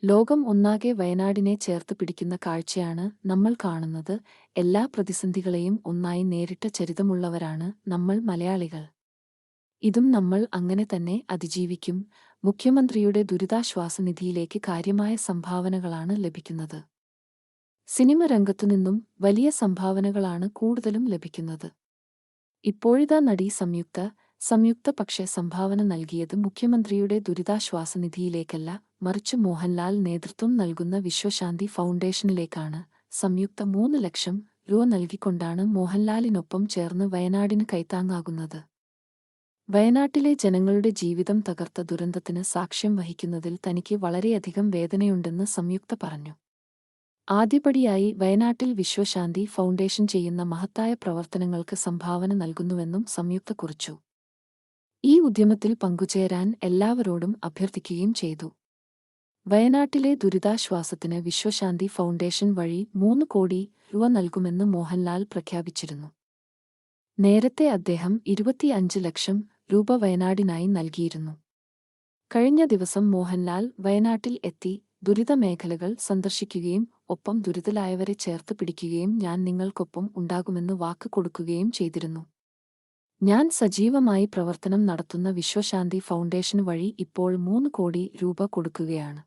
ലോകം ഒന്നാകെ വയനാടിനെ ചേർത്ത് പിടിക്കുന്ന കാഴ്ചയാണ് നമ്മൾ കാണുന്നത്. എല്ലാ പ്രതിസന്ധികളെയും ഒന്നായി നേരിട്ട ചരിതമുള്ളവരാണ് നമ്മൾ മലയാളികൾ. ഇതും നമ്മൾ അങ്ങനെ തന്നെ അതിജീവിക്കും. മുഖ്യമന്ത്രിയുടെ ദുരിതാശ്വാസ നിധിയിലേക്ക് കാര്യമായ സംഭാവനകളാണ് ലഭിക്കുന്നത്. സിനിമ രംഗത്തുനിന്നും വലിയ സംഭാവനകളാണ് കൂടുതലും ലഭിക്കുന്നത്. ഇപ്പോഴിതാ നടി സംയുക്ത പക്ഷേ സംഭാവന നൽകിയത് മുഖ്യമന്ത്രിയുടെ ദുരിതാശ്വാസ നിധിയിലേക്കല്ല, മറിച്ച് മോഹൻലാൽ നേതൃത്വം നൽകുന്ന വിശ്വശാന്തി ഫൗണ്ടേഷനിലേക്കാണ്. സംയുക്ത 3 ലക്ഷം രൂപ നൽകിക്കൊണ്ടാണ് മോഹൻലാലിനൊപ്പം ചേർന്ന് വയനാടിന് കൈത്താങ്ങാകുന്നത്. വയനാട്ടിലെ ജനങ്ങളുടെ ജീവിതം തകർത്ത ദുരന്തത്തിന് സാക്ഷ്യം വഹിക്കുന്നതിൽ തനിക്ക് വളരെയധികം വേദനയുണ്ടെന്ന് സംയുക്ത പറഞ്ഞു. ആദ്യപടിയായി വയനാട്ടിൽ വിശ്വശാന്തി ഫൗണ്ടേഷൻ ചെയ്യുന്ന മഹത്തായ പ്രവർത്തനങ്ങൾക്ക് സംഭാവന നൽകുന്നുവെന്നും സംയുക്ത കുറിച്ചു. ഈ ഉദ്യമത്തിൽ പങ്കുചേരാൻ എല്ലാവരോടും അഭ്യർത്ഥിക്കുകയും ചെയ്തു. വയനാട്ടിലെ ദുരിതാശ്വാസത്തിന് വിശ്വശാന്തി ഫൗണ്ടേഷൻ വഴി 3 കോടി രൂപ നൽകുമെന്ന് മോഹൻലാൽ പ്രഖ്യാപിച്ചിരുന്നു. നേരത്തെ അദ്ദേഹം 25 ലക്ഷം രൂപ വയനാടിനായി നൽകിയിരുന്നു. കഴിഞ്ഞ ദിവസം മോഹൻലാൽ വയനാട്ടിൽ എത്തി ദുരിതമേഖലകൾ സന്ദർശിക്കുകയും ഒപ്പം ദുരിതത്തിലായവരെ ചേർത്ത് പിടിക്കുകയും ഞാൻ നിങ്ങൾക്കൊപ്പം ഉണ്ടാകുമെന്ന് വാക്ക് കൊടുക്കുകയും ചെയ്തിരുന്നു. ഞാൻ സജീവമായി പ്രവർത്തനം നടത്തുന്ന വിശ്വശാന്തി ഫൗണ്ടേഷൻ വഴി ഇപ്പോൾ 3 കോടി രൂപ കൊടുക്കുകയാണ്.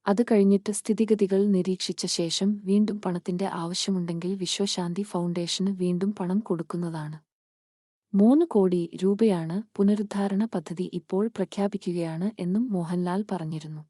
അത് കഴിഞ്ഞിട്ട് സ്ഥിതിഗതികൾ നിരീക്ഷിച്ച ശേഷം വീണ്ടും പണത്തിന്റെ ആവശ്യമുണ്ടെങ്കിൽ വിശ്വശാന്തി ഫൗണ്ടേഷന് വീണ്ടും പണം കൊടുക്കുന്നതാണ്. 3 കോടി രൂപയാണ് പുനരുദ്ധാരണ പദ്ധതി ഇപ്പോൾ പ്രഖ്യാപിക്കുകയാണ് എന്നും മോഹൻലാൽ പറഞ്ഞിരുന്നു.